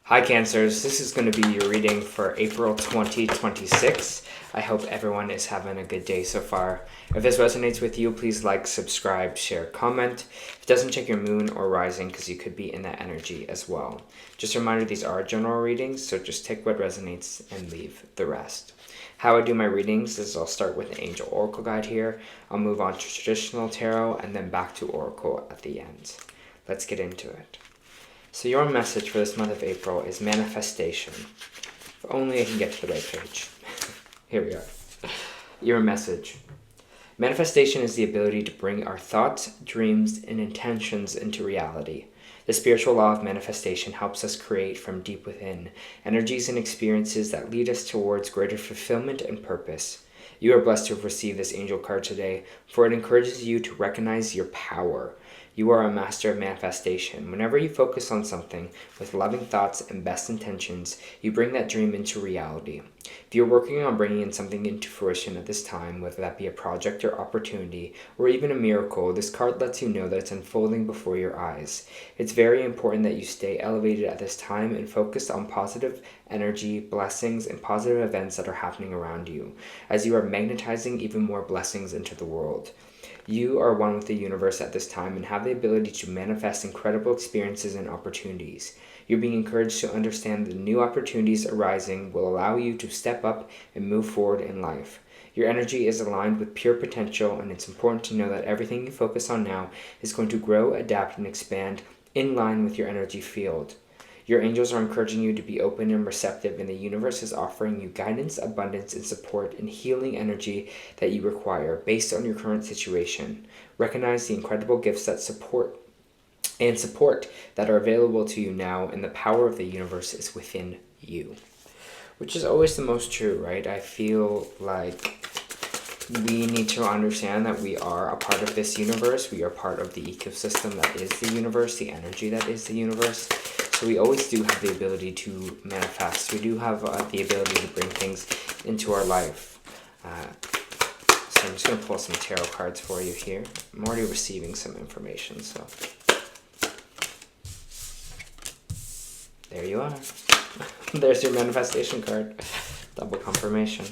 Hi Cancers, this is going to be your reading for April 2026. I hope everyone is having a good day so far. If this resonates with you, please like, subscribe, share, comment. If it doesn't, check your moon or rising because you could be in that energy as well. Just a reminder, these are general readings, so just take what resonates and leave the rest. How I do my readings is I'll start with an angel oracle guide here. I'll move on to traditional tarot and then back to oracle at the end. Let's get into it. So your message for this month of April is manifestation. If only I can get to the right page. Here we are. Your message. Manifestation is the ability to bring our thoughts, dreams, and intentions into reality. The spiritual law of manifestation helps us create from deep within energies and experiences that lead us towards greater fulfillment and purpose. You are blessed to have received this angel card today, for it encourages you to recognize your power. You are a master of manifestation. Whenever you focus on something with loving thoughts and best intentions, you bring that dream into reality. If you're working on bringing in something into fruition at this time, whether that be a project or opportunity, or even a miracle, this card lets you know that it's unfolding before your eyes. It's very important that you stay elevated at this time and focused on positive energy, blessings, and positive events that are happening around you, as you are magnetizing even more blessings into the world. You are one with the universe at this time and have the ability to manifest incredible experiences and opportunities. You're being encouraged to understand that new opportunities arising will allow you to step up and move forward in life. Your energy is aligned with pure potential, and it's important to know that everything you focus on now is going to grow, adapt, and expand in line with your energy field. Your angels are encouraging you to be open and receptive, and the universe is offering you guidance, abundance, and support and healing energy that you require based on your current situation. Recognize the incredible gifts that support that are available to you now, and the power of the universe is within you. Which is always the most true, right? I feel like we need to understand that we are a part of this universe. We are part of the ecosystem that is the universe, the energy that is the universe. So we always do have the ability to manifest. We do have the ability to bring things into our life. So I'm just going to pull some tarot cards for you here. I'm already receiving some information, so there you are. There's your manifestation card. Double confirmation.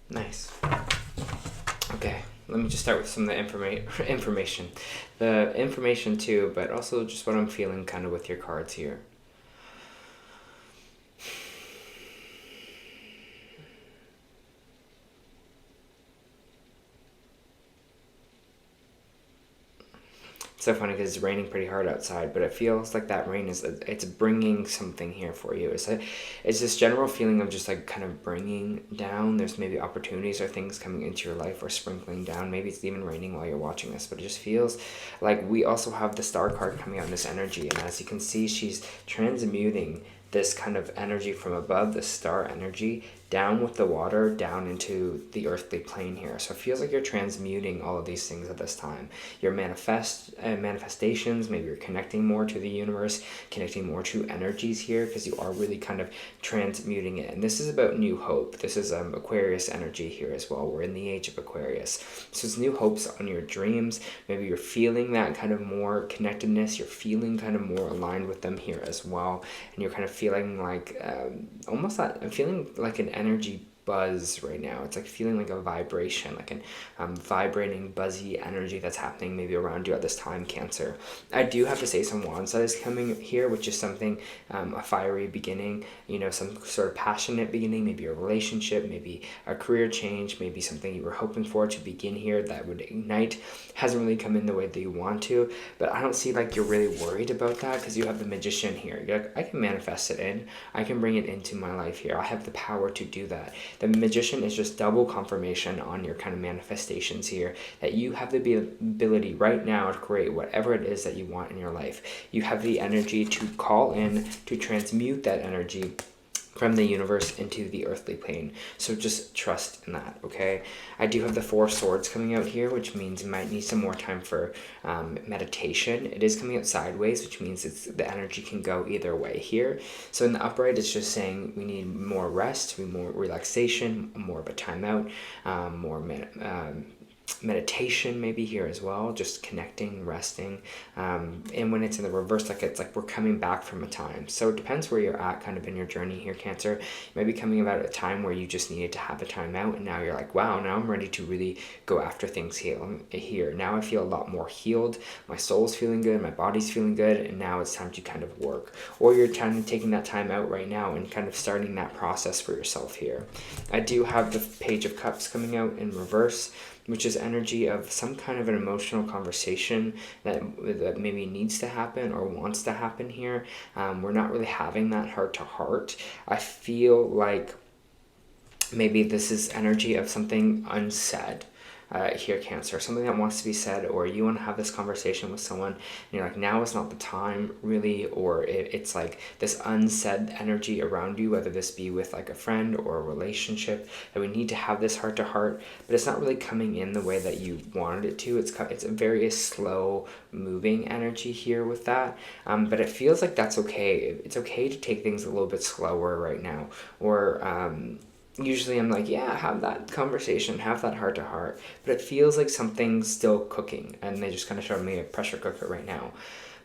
Nice. Okay, let me just start with some of the information. The information too, but also just what I'm feeling kind of with your cards here. So funny because it's raining pretty hard outside, but it feels like that rain it's bringing something here for you. It's this general feeling of just like kind of bringing down. There's maybe opportunities or things coming into your life or sprinkling down. Maybe it's even raining while you're watching this, but it just feels like we also have the star card coming out in this energy, and as you can see, she's transmuting this kind of energy from above, the star energy, down with the water, down into the earthly plane here. So it feels like you're transmuting all of these things at this time. Your manifestations, maybe you're connecting more to the universe, connecting more to energies here, because you are really kind of transmuting it. And this is about new hope. This is Aquarius energy here as well. We're in the age of Aquarius. So it's new hopes on your dreams. Maybe you're feeling that kind of more connectedness. You're feeling kind of more aligned with them here as well. And you're kind of feeling like almost that, I'm feeling like an energy buzz right now. It's like feeling like a vibration, like an vibrating, buzzy energy that's happening maybe around you at this time, Cancer. I do have to say some wands that is coming here, which is something, a fiery beginning, some sort of passionate beginning, maybe a relationship, maybe a career change, maybe something you were hoping for to begin here that would ignite. Hasn't really come in the way that you want to, but I don't see like you're really worried about that because you have the Magician here. You're like, I can manifest it in. I can bring it into my life here. I have the power to do that. The Magician is just double confirmation on your kind of manifestations here that you have the ability right now to create whatever it is that you want in your life. You have the energy to call in, to transmute that energy from the universe into the earthly plane. So just trust in that, okay? I do have the 4 swords coming out here, which means you might need some more time for meditation. It is coming out sideways, which means the energy can go either way here. So in the upright, it's just saying we need more rest, more relaxation, more of a timeout, more meditation maybe here as well, just connecting, resting. And when it's in the reverse, it's like we're coming back from a time. So it depends where you're at kind of in your journey here, Cancer. You might be coming about a time where you just needed to have a time out, and now you're like, wow, now I'm ready to really go after things here. Now I feel a lot more healed. My soul's feeling good, my body's feeling good, and now it's time to kind of work. Or you're kind of taking that time out right now and kind of starting that process for yourself here. I do have the Page of Cups coming out in reverse, which is energy of some kind of an emotional conversation that maybe needs to happen or wants to happen here. We're not really having that heart-to-heart. I feel like maybe this is energy of something unsaid. Here, Cancer, something that wants to be said, or you want to have this conversation with someone and you're like, now is not the time really, or it's like this unsaid energy around you, whether this be with like a friend or a relationship, that we need to have this heart to heart, but it's not really coming in the way that you wanted it to. It's a very slow moving energy here with that, but it feels like that's okay. It's okay to take things a little bit slower right now, or usually I'm like, yeah, have that conversation, have that heart to heart, but it feels like something's still cooking, and they just kind of showed me a pressure cooker right now.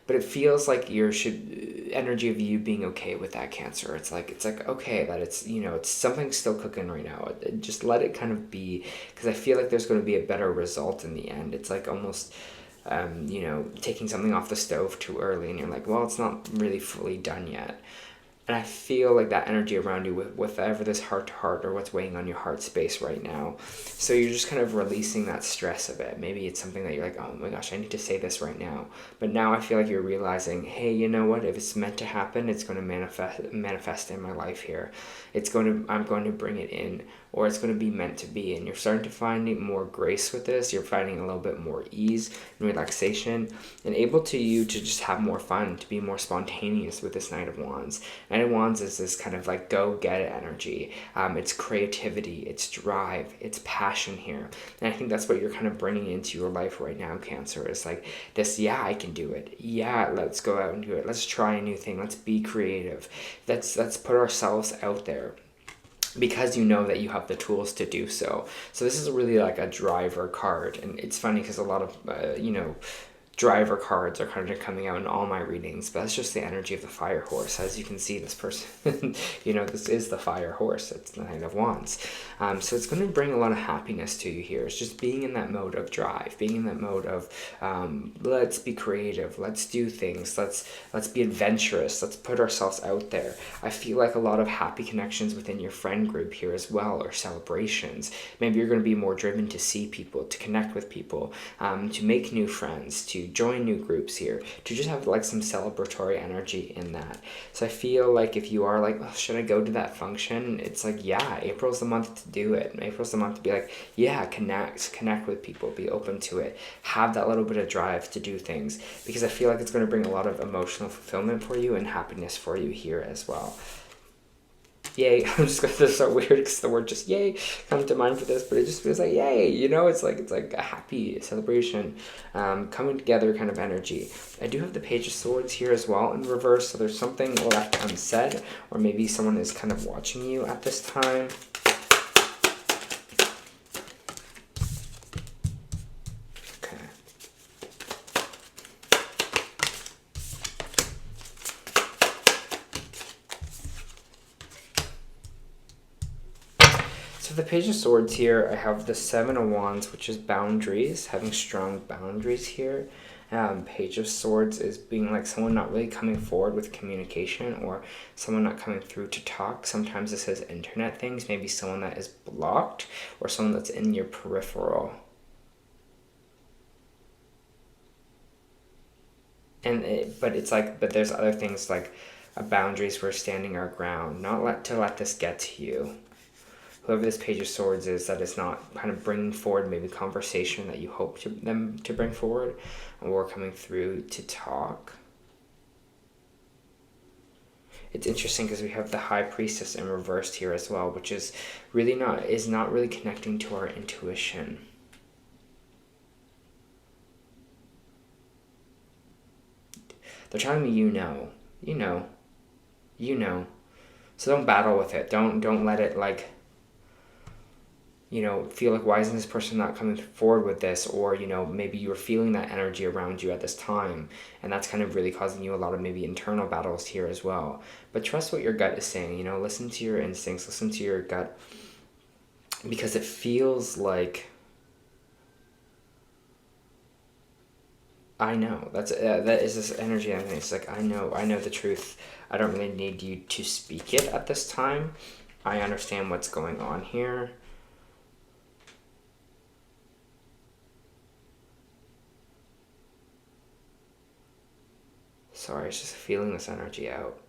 But it feels like energy of you being okay with that, Cancer. It's like okay that it's it's something still cooking right now. Just let it kind of be, because I feel like there's going to be a better result in the end. It's like almost taking something off the stove too early, and you're like, well, it's not really fully done yet. And I feel like that energy around you with whatever this heart-to-heart or what's weighing on your heart space right now. So you're just kind of releasing that stress of it. Maybe it's something that you're like, oh my gosh, I need to say this right now. But now I feel like you're realizing, hey, you know what? If it's meant to happen, it's going to manifest in my life here. I'm going to bring it in, or it's going to be meant to be. And you're starting to find more grace with this. You're finding a little bit more ease and relaxation, and able to just have more fun, to be more spontaneous with this Knight of Wands. Knight of Wands is this kind of like go get it energy. It's creativity, it's drive, it's passion here. And I think that's what you're kind of bringing into your life right now, Cancer. It's like this, yeah, I can do it. Yeah, let's go out and do it. Let's try a new thing. Let's be creative. Let's put ourselves out there, because you know that you have the tools to do so. So this is really like a driver card, and it's funny because a lot of driver cards are kind of coming out in all my readings, but that's just the energy of the fire horse. As you can see, this person, this is the fire horse. It's the Knight of Wands. So it's going to bring a lot of happiness to you here. It's just being in that mode of drive, being in that mode of let's be creative, let's do things, let's be adventurous, let's put ourselves out there. I feel like a lot of happy connections within your friend group here as well, or celebrations. Maybe you're going to be more driven to see people, to connect with people, to make new friends, to join new groups here, to just have like some celebratory energy in that. So I feel like if you are like, oh, should I go to that function? It's like, yeah, April's the month to do it. April's the month to be like, yeah, connect with people, be open to it, have that little bit of drive to do things, because I feel like it's going to bring a lot of emotional fulfillment for you and happiness for you here as well. Yay. I'm just going to, this is so weird because the word just yay comes to mind for this, but it just feels like yay, it's like a happy celebration, coming together kind of energy. I do have the Page of Swords here as well in reverse, so there's something left unsaid, or maybe someone is kind of watching you at this time. So the Page of Swords here, I have the Seven of Wands, which is boundaries, having strong boundaries here. Page of Swords is being like someone not really coming forward with communication, or someone not coming through to talk. Sometimes it says internet things, maybe someone that is blocked, or someone that's in your peripheral. But there's other things like boundaries for standing our ground, not to let this get to you. Whoever this Page of Swords is, that is not kind of bringing forward maybe conversation that you hope them to bring forward, or coming through to talk. it's interesting because we have the High Priestess in reversed here as well, which is really not really connecting to our intuition. They're telling me you know. So don't battle with it. Don't let it, like, feel like, why isn't this person not coming forward with this? Or, maybe you're feeling that energy around you at this time, and that's kind of really causing you a lot of maybe internal battles here as well. But trust what your gut is saying, listen to your instincts, listen to your gut, because it feels like, I know, that is this energy. I mean, it's like, I know the truth. I don't really need you to speak it at this time. I understand what's going on here. Sorry, it's just feeling this energy out.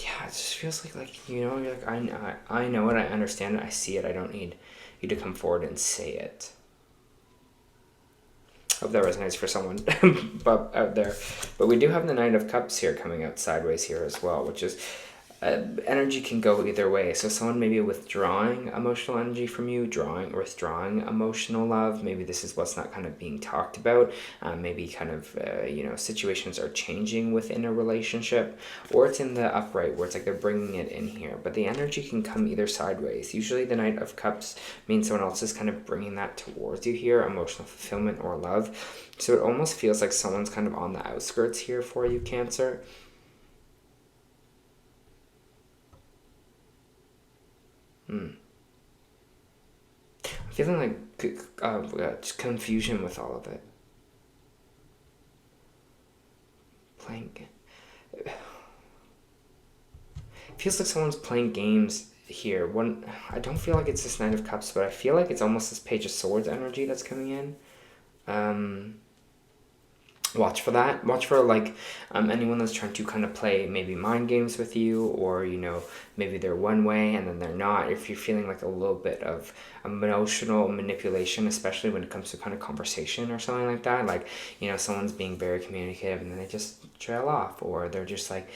Yeah, it just feels like you're like, I know it, I understand it, I see it, I don't need you to come forward and say it. Hope that resonates for someone out there. But we do have the Knight of Cups here coming out sideways here as well, which is energy can go either way. So someone may be withdrawing emotional energy from you, withdrawing emotional love. Maybe this is what's not kind of being talked about. Maybe kind of, situations are changing within a relationship, or it's in the upright where it's like they're bringing it in here. But the energy can come either sideways. Usually the Knight of Cups means someone else is kind of bringing that towards you here, emotional fulfillment or love. So it almost feels like someone's kind of on the outskirts here for you, Cancer. I'm feeling like just confusion with all of it. Feels like someone's playing games here. I don't feel like it's this Knight of Cups, but I feel like it's almost this Page of Swords energy that's coming in. Watch for that. Watch for anyone that's trying to kind of play maybe mind games with you, or maybe they're one way and then they're not. If you're feeling like a little bit of emotional manipulation, especially when it comes to kind of conversation or something like that, like someone's being very communicative and then they just trail off, or they're just like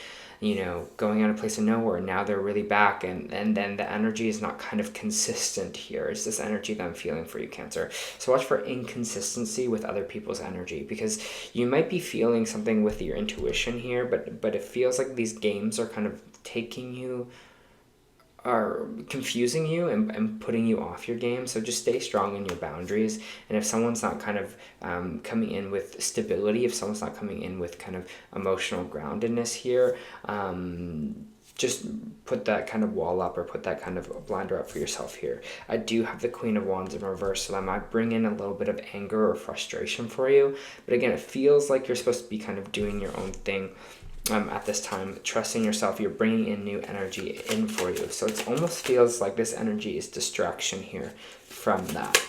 going out a place of nowhere, and now they're really back, and then the energy is not kind of consistent here. It's this energy that I'm feeling for you, Cancer. So watch for inconsistency with other people's energy, because you might be feeling something with your intuition here, but it feels like these games are kind of are confusing you and putting you off your game. So just stay strong in your boundaries. And if someone's not kind of coming in with stability, if someone's not coming in with kind of emotional groundedness here, just put that kind of wall up, or put that kind of blinder up for yourself here. I do have the Queen of Wands in reverse, so that might bring in a little bit of anger or frustration for you. But again, it feels like you're supposed to be kind of doing your own thing at this time, trusting yourself. You're bringing in new energy in for you. So it almost feels like this energy is distraction here from that.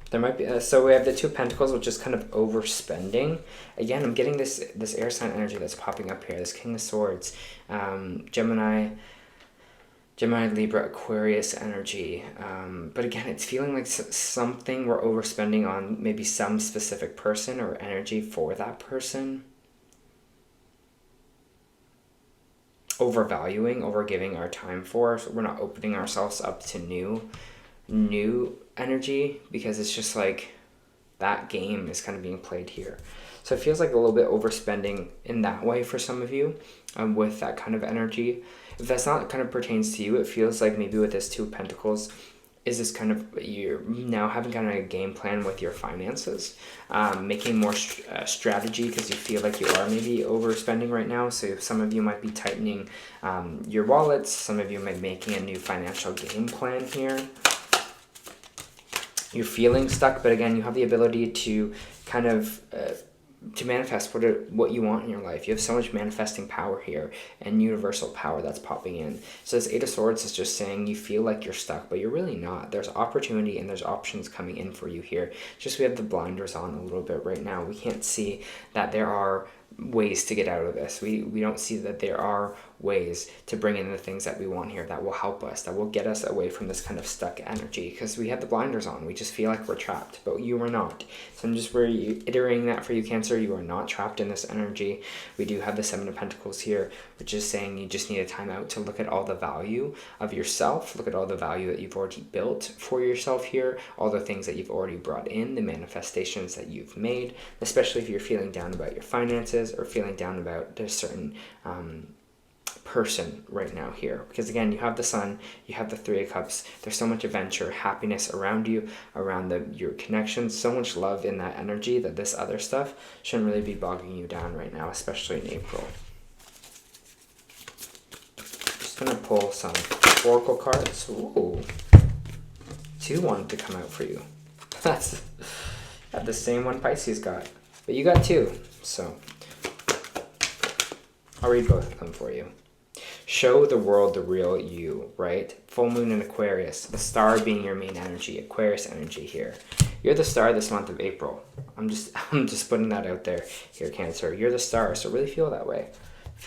There might be, so we have the Two of Pentacles, which is kind of overspending. Again, I'm getting this air sign energy that's popping up here, this King of Swords, Gemini, Libra, Aquarius energy. But again, it's feeling like something we're overspending on, maybe some specific person or energy for that person. Overvaluing, overgiving our time for, so we're not opening ourselves up to new energy, because it's just like that game is kind of being played here. So it feels like a little bit overspending in that way for some of you, with that kind of energy. If that's not kind of pertains to you, it feels like maybe with this Two of Pentacles is this kind of, you're now having kind of a game plan with your finances, making more strategy, because you feel like you are maybe overspending right now. So some of you might be tightening your wallets. Some of you might be making a new financial game plan here. You're feeling stuck, but again, you have the ability to kind of to manifest what you want in your life. You have so much manifesting power here and universal power that's popping in. So this Eight of Swords is just saying you feel like you're stuck, but you're really not. There's opportunity and there's options coming in for you here. Just we have the blinders on a little bit right now. We can't see that there are ways to get out of this. We don't see that there are ways to bring in the things that we want here that will help us, that will get us away from this kind of stuck energy, because we have the blinders on. We just feel like we're trapped, but you are not. So I'm just reiterating that for you, Cancer. You are not trapped in this energy. We do have the Seven of Pentacles here, which is saying you just need a time out to look at all the value of yourself, look at all the value that you've already built for yourself here, all the things that you've already brought in, the manifestations that you've made, especially if you're feeling down about your finances or feeling down about a certain person right now here. Because again, you have the Sun, you have the Three of Cups. There's so much adventure, happiness around you, around your connections, so much love in that energy that this other stuff shouldn't really be bogging you down right now, especially in April. Just gonna pull some oracle cards. Ooh, 2 wanted to come out for you. That's the same one Pisces got, but you got 2, so I'll read both of them for you. Show the world the real you, right? Full moon in Aquarius, the star being your main energy, Aquarius energy here. You're the star this month of April. I'm just putting that out there here, Cancer. You're the star, so really feel that way.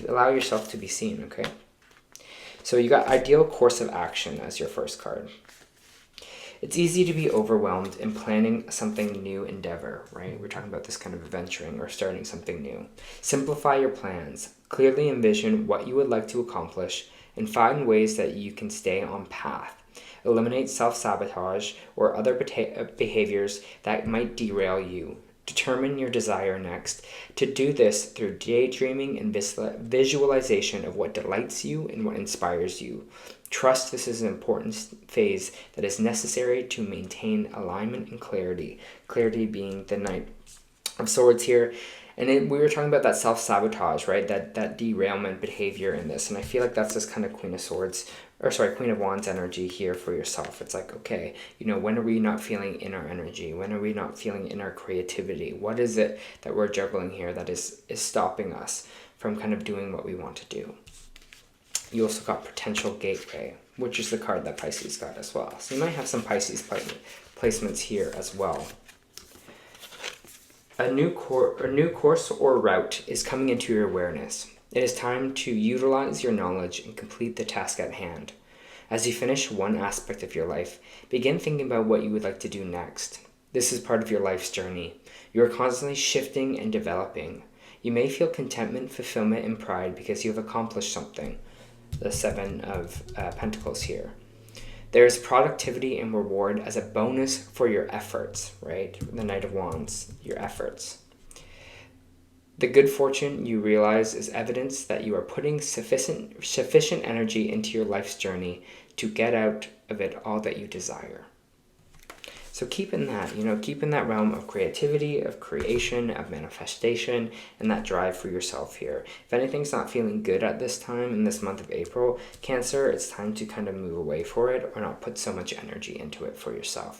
Allow yourself to be seen, okay? So you got ideal course of action as your first card. It's easy to be overwhelmed in planning something new endeavor, right? We're talking about this kind of adventuring or starting something new. Simplify your plans. Clearly envision what you would like to accomplish and find ways that you can stay on path. Eliminate self-sabotage or other behaviors that might derail you. Determine your desire next. To do this through daydreaming and visualization of what delights you and what inspires you. Trust this is an important phase that is necessary to maintain alignment and clarity. Clarity being the Knight of Swords here. And we were talking about that self-sabotage, right? That derailment behavior in this. And I feel like that's this kind of Queen of Wands energy here for yourself. It's like, okay, you know, when are we not feeling in our energy? When are we not feeling in our creativity? What is it that we're juggling here that is stopping us from kind of doing what we want to do? You also got Potential Gateway, which is the card that Pisces got as well. So you might have some Pisces placements here as well. A new course or route is coming into your awareness. It is time to utilize your knowledge and complete the task at hand. As you finish one aspect of your life, begin thinking about what you would like to do next. This is part of your life's journey. You are constantly shifting and developing. You may feel contentment, fulfillment, and pride because you have accomplished something. The Seven of Pentacles here. There is productivity and reward as a bonus for your efforts, right? The Knight of Wands, your efforts. The good fortune you realize is evidence that you are putting sufficient energy into your life's journey to get out of it all that you desire. So keep in that, keep in that realm of creativity, of creation, of manifestation, and that drive for yourself here. If anything's not feeling good at this time in this month of April, Cancer, it's time to kind of move away for it or not put so much energy into it for yourself.